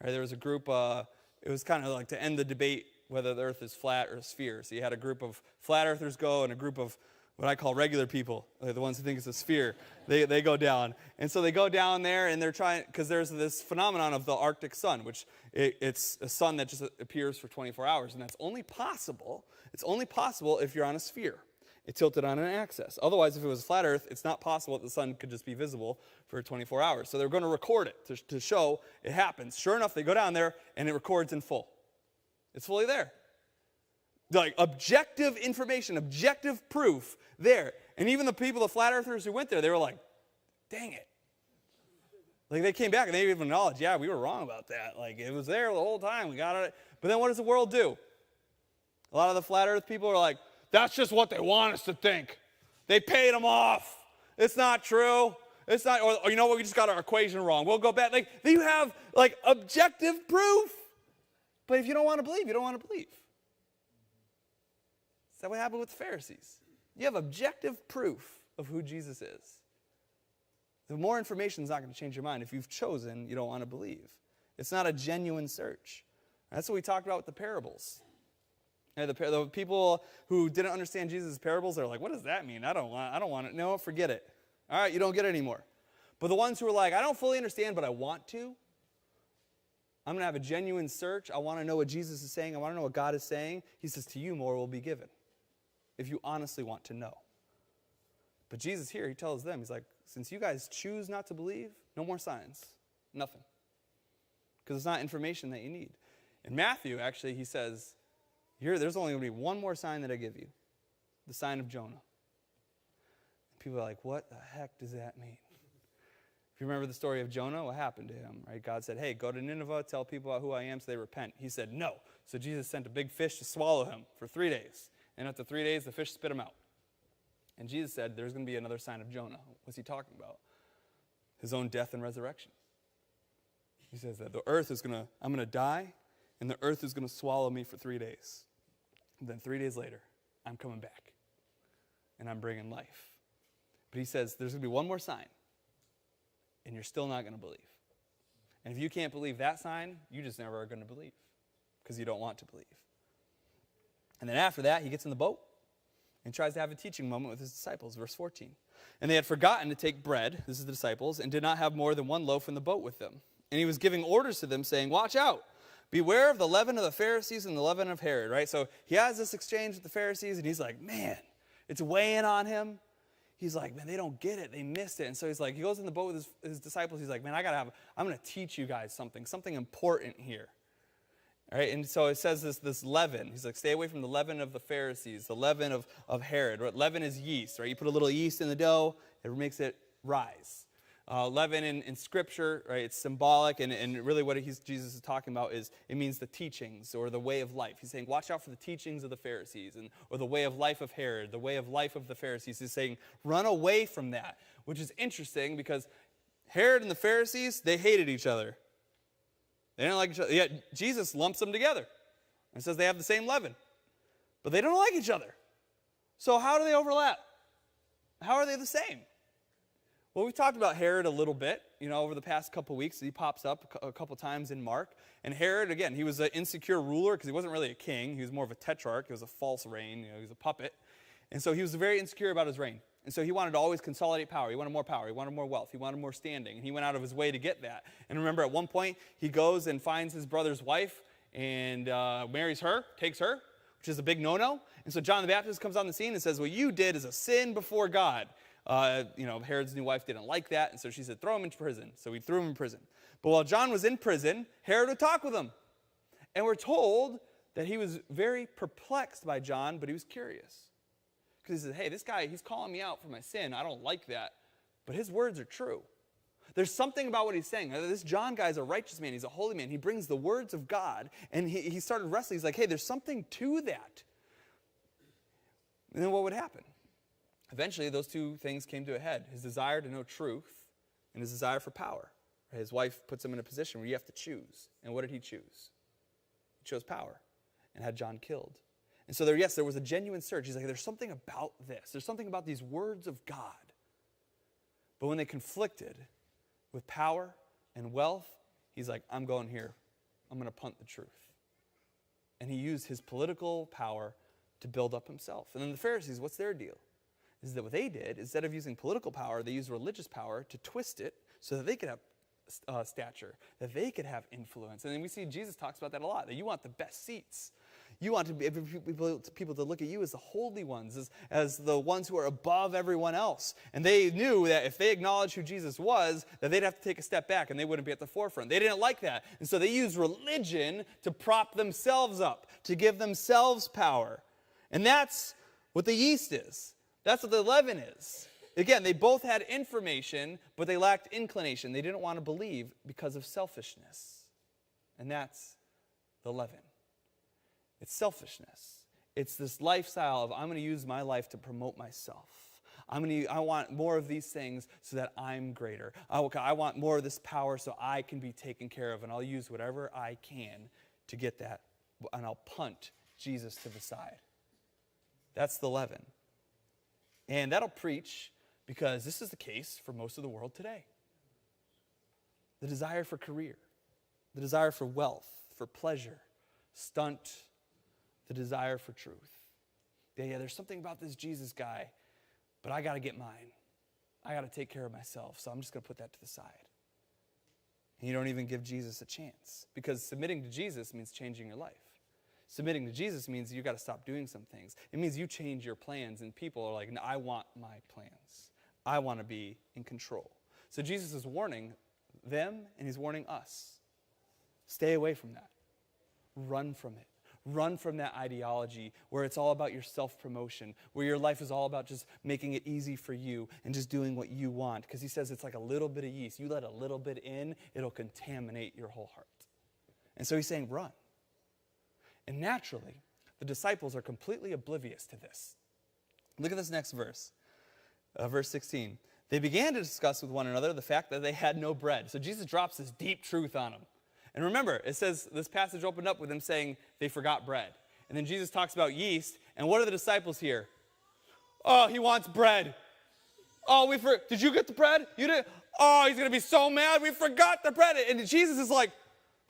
Or there was a group, it was kind of to end the debate whether the earth is flat or a sphere. So you had a group of flat earthers go and a group of what I call regular people, the ones who think it's a sphere. They go down. And so they go down there and they're trying, because there's this phenomenon of the Arctic sun, which it's a sun that just appears for 24 hours. And that's only possible. It's only possible if you're on a sphere. It tilted on an axis. Otherwise, if it was flat Earth, it's not possible that the sun could just be visible for 24 hours. So they're going to record it to show it happens. Sure enough, they go down there, and it records in full. It's fully there. Like objective information, objective proof there. And even the people, the flat earthers who went there, they were like, dang it. Like they came back and they even acknowledged, yeah, we were wrong about that. Like it was there the whole time. We got it. But then what does the world do? A lot of the flat earth people are like, that's just what they want us to think. They paid them off. It's not true. It's not, or you know what, we just got our equation wrong. We'll go back. Like you have like objective proof. But if you don't want to believe, you don't want to believe. Is that what happened with the Pharisees? You have objective proof of who Jesus is. The more information is not going to change your mind. If you've chosen, you don't want to believe. It's not a genuine search. That's what we talked about with the parables. And the people who didn't understand Jesus' parables are like, what does that mean? I don't want it. No, forget it. All right, you don't get it anymore. But the ones who are like, I don't fully understand, but I want to. I'm going to have a genuine search. I want to know what Jesus is saying. I want to know what God is saying. He says, to you more will be given, if you honestly want to know. But Jesus here, he tells them, he's like, since you guys choose not to believe, no more signs. Nothing. Because it's not information that you need. In Matthew, actually, he says, there's only going to be one more sign that I give you. The sign of Jonah. People are like, what the heck does that mean? If you remember the story of Jonah, what happened to him? Right? God said, hey, go to Nineveh, tell people about who I am so they repent. He said, no. So Jesus sent a big fish to swallow him for 3 days. And after 3 days, the fish spit him out. And Jesus said, there's going to be another sign of Jonah. What's he talking about? His own death and resurrection. He says that I'm going to die, and the earth is going to swallow me for 3 days. And then 3 days later, I'm coming back, and I'm bringing life. But he says, there's going to be one more sign, and you're still not going to believe. And if you can't believe that sign, you just never are going to believe, because you don't want to believe. And then after that, he gets in the boat and tries to have a teaching moment with his disciples, verse 14. And they had forgotten to take bread, this is the disciples, and did not have more than one loaf in the boat with them. And he was giving orders to them, saying, watch out. Beware of the leaven of the Pharisees and the leaven of Herod, right? So he has this exchange with the Pharisees, and he's like, man, it's weighing on him. He's like, man, they don't get it. They missed it. And so he's like, he goes in the boat with his disciples. He's like, man, I'm going to teach you guys something important here. All right, and so it says this leaven. He's like, stay away from the leaven of the Pharisees, the leaven of Herod. Right? Leaven is yeast, right? You put a little yeast in the dough, it makes it rise. Leaven in Scripture, right? It's symbolic, and really what Jesus is talking about is it means the teachings or the way of life. He's saying, watch out for the teachings of the Pharisees, or the way of life of Herod, the way of life of the Pharisees. He's saying, run away from that, which is interesting because Herod and the Pharisees, they hated each other. They didn't like each other. Yet Jesus lumps them together and says they have the same leaven. But they don't like each other. So how do they overlap? How are they the same? Well, we've talked about Herod a little bit, over the past couple weeks. He pops up a couple times in Mark. And Herod, again, he was an insecure ruler because he wasn't really a king. He was more of a tetrarch. It was a false reign. He was a puppet. And so he was very insecure about his reign. And so he wanted to always consolidate power. He wanted more power. He wanted more wealth. He wanted more standing. And he went out of his way to get that. And remember, at one point, he goes and finds his brother's wife and marries her, takes her, which is a big no-no. And so John the Baptist comes on the scene and says, what you did is a sin before God. Herod's new wife didn't like that. And so she said, throw him into prison. So he threw him in prison. But while John was in prison, Herod would talk with him. And we're told that he was very perplexed by John, but he was curious. Because he says, hey, this guy, he's calling me out for my sin. I don't like that. But his words are true. There's something about what he's saying. This John guy is a righteous man. He's a holy man. He brings the words of God. And he started wrestling. He's like, hey, there's something to that. And then what would happen? Eventually, those two things came to a head. His desire to know truth and his desire for power. His wife puts him in a position where you have to choose. And what did he choose? He chose power and had John killed. And so there was a genuine search. He's like, there's something about this. There's something about these words of God. But when they conflicted with power and wealth, he's like, I'm going here. I'm going to punt the truth. And he used his political power to build up himself. And then the Pharisees, what's their deal? Is that what they did, instead of using political power, they used religious power to twist it so that they could have stature, that they could have influence. And then we see Jesus talks about that a lot, that you want the best seats. You want people to look at you as the holy ones, as the ones who are above everyone else. And they knew that if they acknowledged who Jesus was, that they'd have to take a step back and they wouldn't be at the forefront. They didn't like that. And so they used religion to prop themselves up, to give themselves power. And that's what the yeast is. That's what the leaven is. Again, they both had information, but they lacked inclination. They didn't want to believe because of selfishness. And that's the leaven. It's selfishness. It's this lifestyle of I'm going to use my life to promote myself. I want more of these things so that I'm greater. I want more of this power so I can be taken care of, and I'll use whatever I can to get that, and I'll punt Jesus to the side. That's the leaven. And that'll preach because this is the case for most of the world today. The desire for career, the desire for wealth, for pleasure, stunt the desire for truth. Yeah, there's something about this Jesus guy, but I got to get mine. I got to take care of myself, so I'm just going to put that to the side. And you don't even give Jesus a chance, because submitting to Jesus means changing your life. Submitting to Jesus means you got to stop doing some things. It means you change your plans, and people are like, no, I want my plans. I want to be in control. So Jesus is warning them, and he's warning us. Stay away from that. Run from it. Run from that ideology where it's all about your self-promotion, where your life is all about just making it easy for you and just doing what you want. Because he says it's like a little bit of yeast. You let a little bit in, it'll contaminate your whole heart. And so he's saying, run. And naturally, the disciples are completely oblivious to this. Look at this next verse, verse 16. They began to discuss with one another the fact that they had no bread. So Jesus drops this deep truth on them. And remember, it says this passage opened up with them saying they forgot bread. And then Jesus talks about yeast. And what are the disciples here? Oh, he wants bread. Oh, did you get the bread? You did? Oh, he's going to be so mad. We forgot the bread. And Jesus is like,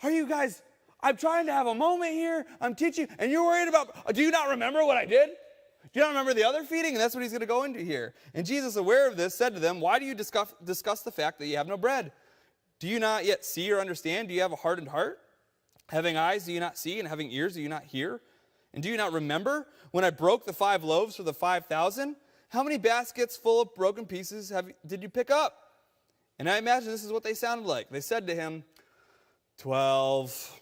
are you guys, I'm trying to have a moment here. I'm teaching. And you're worried about, do you not remember what I did? Do you not remember the other feeding? And that's what he's going to go into here. And Jesus, aware of this, said to them, why do you discuss the fact that you have no bread? Do you not yet see or understand? Do you have a hardened heart? Having eyes, do you not see? And having ears, do you not hear? And do you not remember when I broke the 5 loaves for the 5,000? How many baskets full of broken pieces did you pick up? And I imagine this is what they sounded like. They said to him, 12.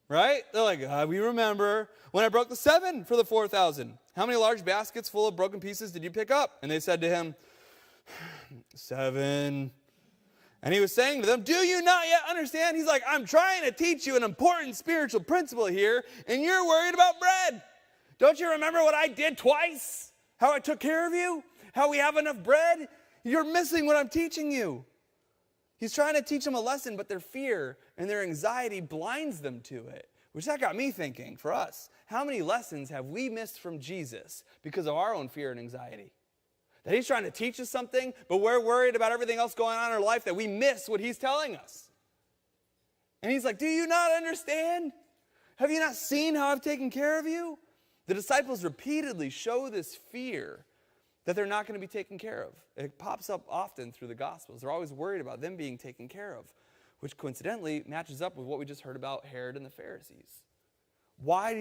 Right? They're like, we remember when I broke the 7 for the 4,000. How many large baskets full of broken pieces did you pick up? And they said to him, 7. And he was saying to them, do you not yet understand? He's like, I'm trying to teach you an important spiritual principle here, and you're worried about bread. Don't you remember what I did twice? How I took care of you? How we have enough bread? You're missing what I'm teaching you. He's trying to teach them a lesson, but their fear and their anxiety blinds them to it, which that got me thinking for us. How many lessons have we missed from Jesus because of our own fear and anxiety? That he's trying to teach us something, but we're worried about everything else going on in our life that we miss what he's telling us. And he's like, do you not understand? Have you not seen how I've taken care of you? The disciples repeatedly show this fear that they're not going to be taken care of. It pops up often through the Gospels. They're always worried about them being taken care of, which coincidentally matches up with what we just heard about Herod and the Pharisees. Why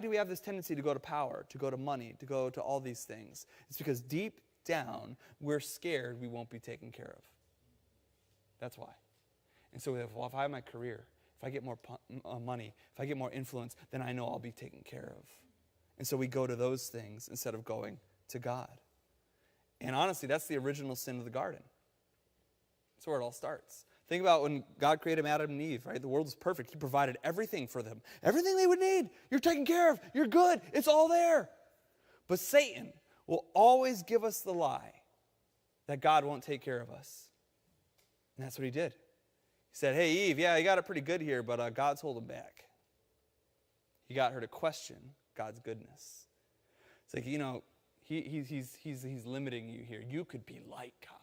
do we have this tendency to go to power, to go to money, to go to all these things? It's because deep down, we're scared we won't be taken care of. That's why. And so if I have my career, if I get more money, if I get more influence, then I know I'll be taken care of. And so we go to those things instead of going to God. And honestly, that's the original sin of the garden. That's where it all starts. Think about when God created Adam and Eve, right? The world was perfect. He provided everything for them. Everything they would need. You're taken care of. You're good. It's all there. But Satan will always give us the lie that God won't take care of us. And that's what he did. He said, hey, Eve, yeah, you got it pretty good here, but God's holding back. He got her to question God's goodness. It's like, he's limiting you here. You could be like God.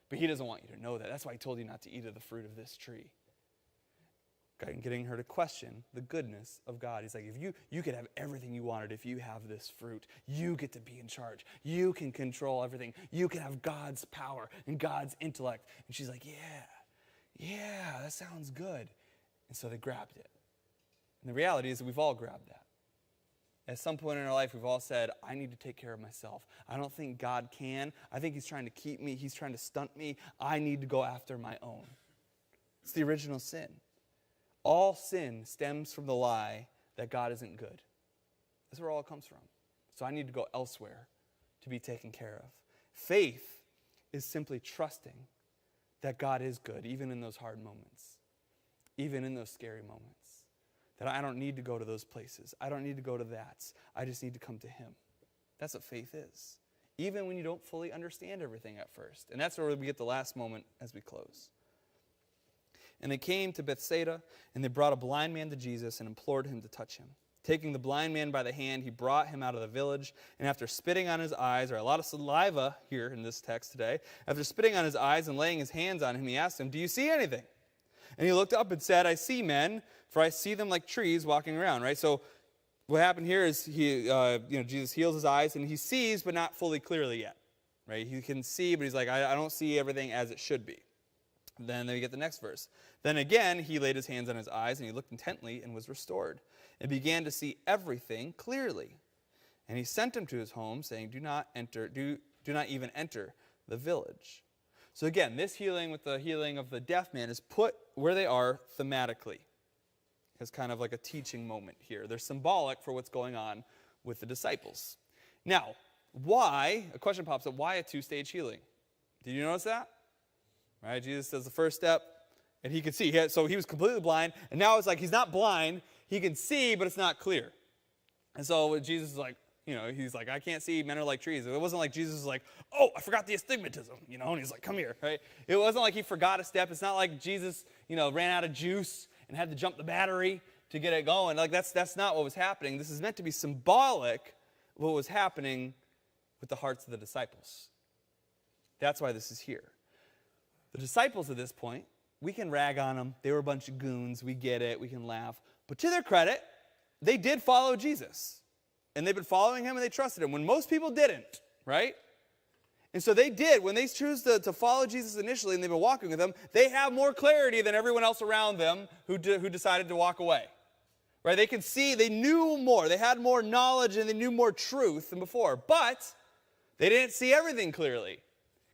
But he doesn't want you to know that. That's why he told you not to eat of the fruit of this tree. Getting her to question the goodness of God. He's like, if you could have everything you wanted if you have this fruit. You get to be in charge. You can control everything. You can have God's power and God's intellect. And she's like, yeah, that sounds good. And so they grabbed it. And the reality is that we've all grabbed that. At some point in our life, we've all said, I need to take care of myself. I don't think God can. I think he's trying to keep me. He's trying to stunt me. I need to go after my own. It's the original sin. All sin stems from the lie that God isn't good. That's where all it comes from. So I need to go elsewhere to be taken care of. Faith is simply trusting that God is good, even in those hard moments, even in those scary moments. That I don't need to go to those places. I don't need to go to that. I just need to come to him. That's what faith is. Even when you don't fully understand everything at first. And that's where we get the last moment as we close. And they came to Bethsaida, and they brought a blind man to Jesus and implored him to touch him. Taking the blind man by the hand, he brought him out of the village, and after spitting on his eyes, or a lot of saliva here in this text today, after spitting on his eyes and laying his hands on him, he asked him, do you see anything? And he looked up and said, I see men, for I see them like trees walking around, right? So what happened here is Jesus heals his eyes, and he sees, but not fully clearly yet, right? He can see, but he's like, I don't see everything as it should be. Then we get the next verse. Then again, he laid his hands on his eyes, and he looked intently and was restored, and began to see everything clearly. And he sent him to his home, saying, do not even enter the village. So again, this healing with the healing of the deaf man is put where they are thematically. It's kind of like a teaching moment here. They're symbolic for what's going on with the disciples. Now, a question pops up, why a two-stage healing? Did you notice that? Right, Jesus does the first step, and he could see. So he was completely blind, and now it's like he's not blind. He can see, but it's not clear. And so Jesus is like, he's like, I can't see, men are like trees. It wasn't like Jesus was like, oh, I forgot the astigmatism, and he's like, come here, right? It wasn't like he forgot a step. It's not like Jesus, ran out of juice and had to jump the battery to get it going. Like that's not what was happening. This is meant to be symbolic of what was happening with the hearts of the disciples. That's why this is here. The disciples at this point, we can rag on them. They were a bunch of goons. We get it. We can laugh. But to their credit, they did follow Jesus. And they've been following him and they trusted him when most people didn't, right? And so they did. When they choose to follow Jesus initially and they've been walking with him, they have more clarity than everyone else around them who decided to walk away. Right? They could see, they knew more. They had more knowledge and they knew more truth than before. But they didn't see everything clearly.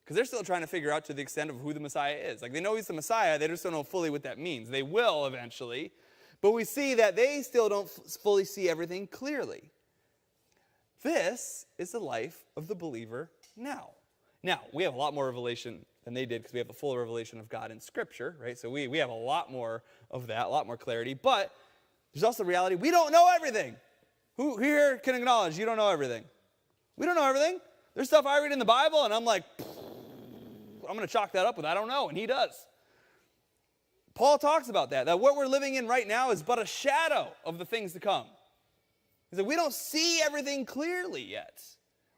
Because they're still trying to figure out to the extent of who the Messiah is. Like they know he's the Messiah, they just don't know fully what that means. They will eventually. But we see that they still don't fully see everything clearly. This is the life of the believer now. Now, we have a lot more revelation than they did because we have the full revelation of God in Scripture, right? So we have a lot more of that, a lot more clarity. But there's also the reality, we don't know everything. Who here can acknowledge you don't know everything? We don't know everything. There's stuff I read in the Bible, and I'm like, I'm going to chalk that up with I don't know, and he does. Paul talks about that what we're living in right now is but a shadow of the things to come. He said, we don't see everything clearly yet.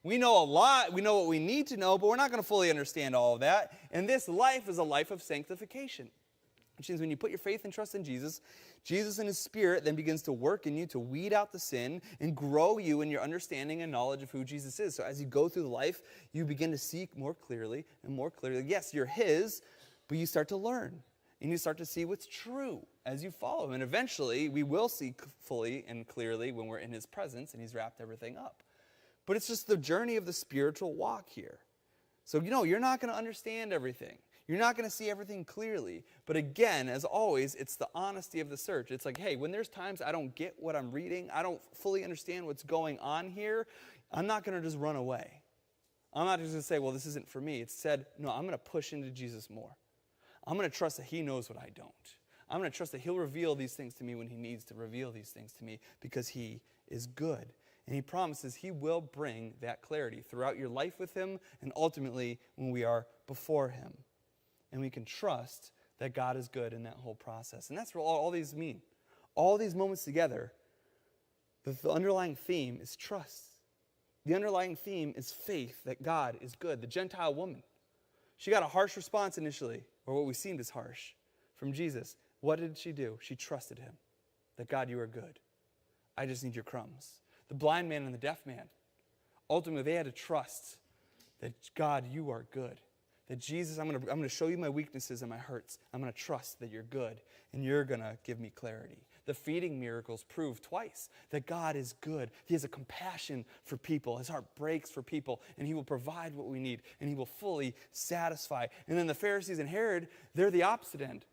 We know a lot, we know what we need to know, but we're not going to fully understand all of that. And this life is a life of sanctification. Which means when you put your faith and trust in Jesus, Jesus and his Spirit then begins to work in you to weed out the sin and grow you in your understanding and knowledge of who Jesus is. So as you go through life, you begin to see more clearly and more clearly. Yes, you're his, but you start to learn. And you start to see what's true as you follow him. And eventually, we will see fully and clearly when we're in his presence and he's wrapped everything up. But it's just the journey of the spiritual walk here. So, you're not going to understand everything. You're not going to see everything clearly. But again, as always, it's the honesty of the search. It's like, hey, when there's times I don't get what I'm reading, I don't fully understand what's going on here, I'm not going to just run away. I'm not just going to say, well, this isn't for me. It's said, no, I'm going to push into Jesus more. I'm going to trust that he knows what I don't. I'm going to trust that he'll reveal these things to me when he needs to reveal these things to me because he is good. And he promises he will bring that clarity throughout your life with him and ultimately when we are before him. And we can trust that God is good in that whole process. And that's what all these mean. All these moments together, the underlying theme is trust. The underlying theme is faith that God is good. The Gentile woman, she got a harsh response initially, or what we seemed as harsh, from Jesus. What did she do? She trusted him, that God, you are good. I just need your crumbs. The blind man and the deaf man, ultimately they had to trust that God, you are good. That Jesus, I'm going to show you my weaknesses and my hurts. I'm going to trust that you're good, and you're going to give me clarity. The feeding miracles prove twice that God is good. He has a compassion for people. His heart breaks for people, and he will provide what we need, and he will fully satisfy. And then the Pharisees and Herod, they're the opposite end.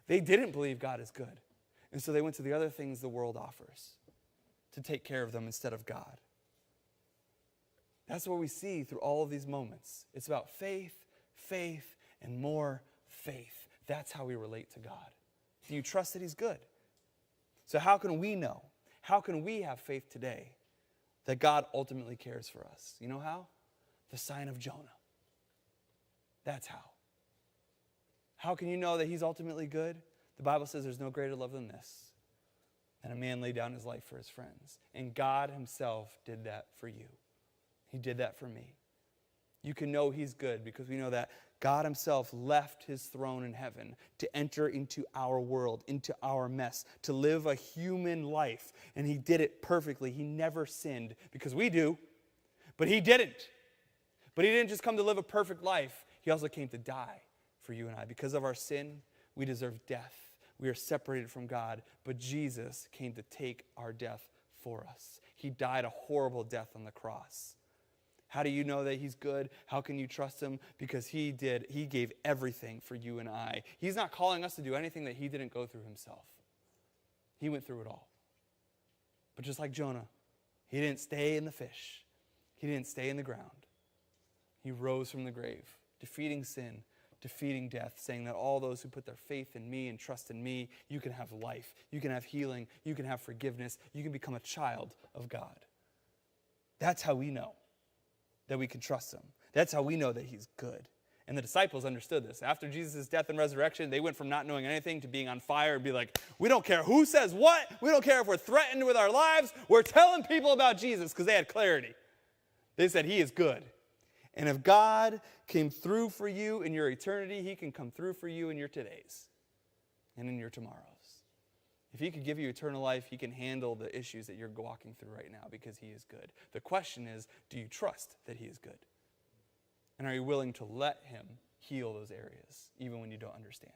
They didn't believe God is good. And so they went to the other things the world offers to take care of them instead of God. That's what we see through all of these moments. It's about faith, faith, and more faith. That's how we relate to God. Do you trust that he's good? So how can we know? How can we have faith today that God ultimately cares for us? You know how? The sign of Jonah. That's how. How can you know that he's ultimately good? The Bible says there's no greater love than this, than a man lay down his life for his friends. And God himself did that for you. He did that for me. You can know he's good because we know that God himself left his throne in heaven to enter into our world, into our mess, to live a human life. And he did it perfectly. He never sinned because we do, but he didn't. But he didn't just come to live a perfect life. He also came to die for you and I. Because of our sin, we deserve death. We are separated from God, but Jesus came to take our death for us. He died a horrible death on the cross. How do you know that he's good? How can you trust him? Because he gave everything for you and I. He's not calling us to do anything that he didn't go through himself. He went through it all. But just like Jonah, he didn't stay in the fish. He didn't stay in the ground. He rose from the grave, defeating sin, defeating death, saying that all those who put their faith in me and trust in me, you can have life, you can have healing, you can have forgiveness, you can become a child of God. That's how we know that we can trust him. That's how we know that he's good. And the disciples understood this. After Jesus' death and resurrection, they went from not knowing anything to being on fire and be like, we don't care who says what. We don't care if we're threatened with our lives. We're telling people about Jesus because they had clarity. They said he is good. And if God came through for you in your eternity, he can come through for you in your todays and in your tomorrows. If he could give you eternal life, he can handle the issues that you're walking through right now because he is good. The question is, do you trust that he is good? And are you willing to let him heal those areas, even when you don't understand?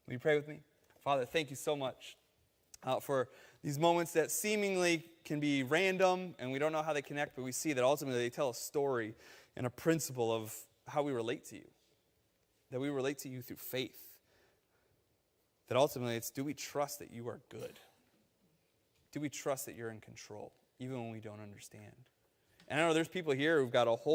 Will you pray with me? Father, thank you so much for these moments that seemingly can be random and we don't know how they connect, but we see that ultimately they tell a story and a principle of how we relate to you. That we relate to you through faith. That ultimately it's, do we trust that you are good? Do we trust that you're in control, even when we don't understand? And I know there's people here who've got a whole